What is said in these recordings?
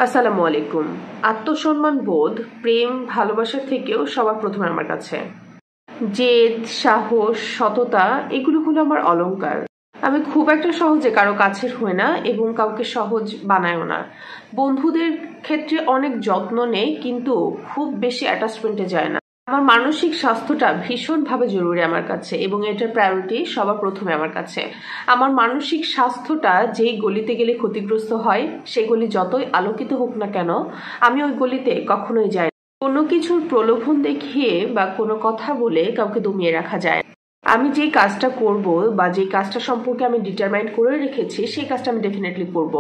আসসালামু আলাইকুম। আত্মসম্মান বোধ, প্রেম, ভালোবাসার থেকেও সবার প্রথমে আমার কাছে জেদ, সাহস, সততা এগুলো হলো আমার অলংকার। আমি খুব একটা সহজে কারো কাছের হই না এবং কাউকে সহজ বানায়ও না। বন্ধুদের ক্ষেত্রে অনেক যত্ন নেই, কিন্তু খুব বেশি অ্যাটাচমেন্টে যায় না। আমার মানসিক স্বাস্থ্যটা ভীষণভাবে জরুরি আমার কাছে এবং এটার প্রায়োরিটি সবার প্রথমে আমার কাছে। আমার মানসিক স্বাস্থ্যটা যেই গলিতে গেলে ক্ষতিগ্রস্ত হয়, সেই গলি যতই আলোকিত হোক না কেন, আমি ওই গলিতে কখনোই যাই না। কোনো কিছুর প্রলোভন দেখিয়ে বা কোনো কথা বলে কাউকে দমিয়ে রাখা যায় না। আমি যেই কাজটা করব বা যেই কাজটা সম্পর্কে আমি ডিটারমাইন করে রেখেছি, সেই কাজটা আমি ডেফিনেটলি করব।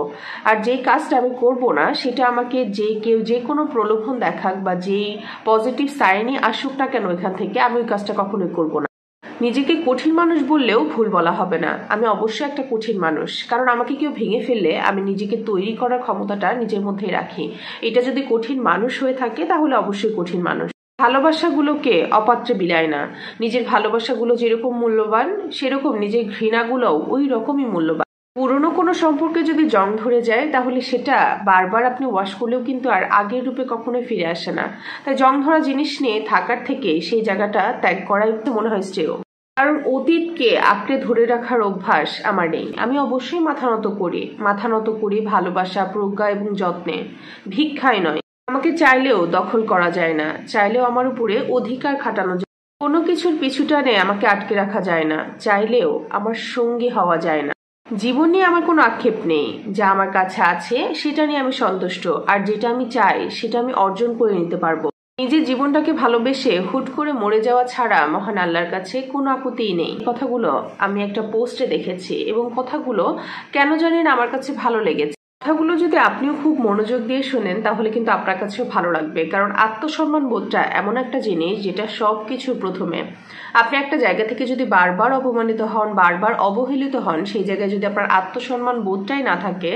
আর যেই কাজটা আমি করব না, সেটা আমাকে যে কেউ যে কোনো প্রলোভন দেখাক বা যেই পজিটিভ সাইনই আসুক না কেন এখান থেকে, আমি ওই কাজটা কখনোই করব না। নিজেকে কঠিন মানুষ বললেও ভুল বলা হবে না। আমি অবশ্যই একটা কঠিন মানুষ, কারণ আমাকে কেউ ভেঙে ফেললে আমি নিজেকে তৈরি করার ক্ষমতাটা নিজের মধ্যেই রাখি। এটা যদি কঠিন মানুষ হয়ে থাকে তাহলে অবশ্যই কঠিন মানুষ। ভালোবাসাগুলোকে অপাত্রে বিলায় না। নিজের ভালোবাসাগুলো যেরকম মূল্যবান, সেরকম নিজের ঘৃণাগুলোও ওই রকমই মূল্যবান। পুরনো কোনো সম্পর্কে যদি জং ধরে যায়, তাহলে সেটা বারবার আপনি ওয়াশ করলেও কিন্তু আর আগের রূপে কখনোই ফিরে আসে না। তাই জং ধরা জিনিস নিয়ে থাকার থেকে সেই জায়গাটা ত্যাগ করাই মনে হয় শ্রেয়। কারণ অতীতকে আঁকড়ে ধরে রাখার অভ্যাস আমার নেই। আমি অবশ্যই মাথা নত করি ভালোবাসা, প্রজ্ঞা এবং যত্নে, ভিক্ষায় নয়। আমাকে চাইলেও দখল করা যায় না, চাইলেও আমার উপরে অধিকার খাটানো যায়। কোনো কিছুর পিছু টানে আমাকে আটকে রাখা যায় না, চাইলেও আমার সঙ্গী হওয়া যায় না। জীবন নিয়ে আমার কোনো আক্ষেপ নেই। যা আমার কাছে আছে সেটা নিয়ে আমি সন্তুষ্ট, আর যেটা আমি চাই সেটা আমি অর্জন করে নিতে পারবো। নিজের জীবনটাকে ভালোবেসে হুট করে মরে যাওয়া ছাড়া মহান আল্লাহর কাছে কোনো আপত্তিই নেই। কথাগুলো আমি একটা পোস্টে দেখেছি এবং কথাগুলো কেন জানি না আমার কাছে ভালো লেগেছে। কথাগুলো যদি আপনিও খুব মনোযোগ দিয়ে শোনেন, তাহলে কিন্তু আপনার কাছেও ভালো লাগবে। কারণ আত্মসম্মান বোধটা এমন একটা জিনিস যেটা সবকিছু প্রথমে। আপনি একটা জায়গা থেকে যদি বারবার অপমানিত হন, বারবার অবহেলিত হন, সেই জায়গায় যদি আপনার আত্মসম্মান বোধটাই না থাকে,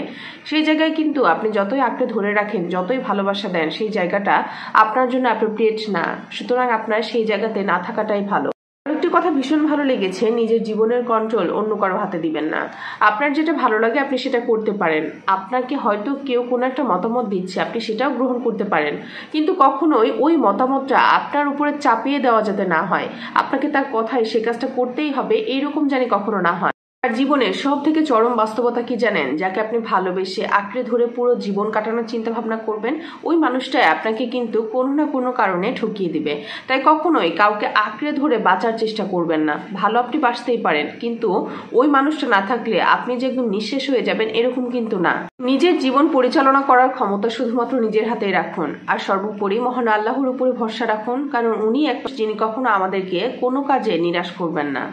সেই জায়গায় কিন্তু আপনি যতই আঁকড়ে ধরে রাখেন, যতই ভালোবাসা দেন, সেই জায়গাটা আপনার জন্য অ্যাপ্রোপ্রিয়েট না। সুতরাং আপনার সেই জায়গাতে না থাকাটাই ভালো। আরেকটি কথা ভীষণ ভালো লেগেছে, নিজের জীবনের কন্ট্রোল অন্য কারো হাতে দিবেন না। আপনার যেটা ভালো লাগে আপনি সেটা করতে পারেন। আপনাকে হয়তো কেউ কোনো একটা মতামত দিচ্ছে, আপনি সেটাও গ্রহণ করতে পারেন, কিন্তু কখনোই ওই মতামতটা আপনার উপরে চাপিয়ে দেওয়া যাতে না হয়। আপনাকে তার কথায় সে কাজটা করতেই হবে, এইরকম জানি কখনো না হয়। আর জীবনের সব থেকে চরম বাস্তবতা কি জানেন? যাকে আপনি ভালোবেসে আঁকড়ে ধরে পুরো জীবন কাটানোর চিন্তা ভাবনা করবেন, ওই মানুষটাই আপনাকে কিন্তু কোনো না কোনো কারণে ঠকিয়ে দিবে। তাই কখনোই কাউকে আঁকড়ে ধরে বাঁচার চেষ্টা করবেন না। ভালো আপনি বাঁচতেই পারেন, কিন্তু ওই মানুষটা না থাকলে আপনি যে একদম নিঃশেষ হয়ে যাবেন এরকম কিন্তু না। নিজের জীবন পরিচালনা করার ক্ষমতা শুধুমাত্র নিজের হাতেই রাখুন। আর সর্বোপরি মহান আল্লাহর উপরে ভরসা রাখুন, কারণ উনি যিনি কখনো আমাদেরকে কোনো কাজে নিরাশ করবেন না।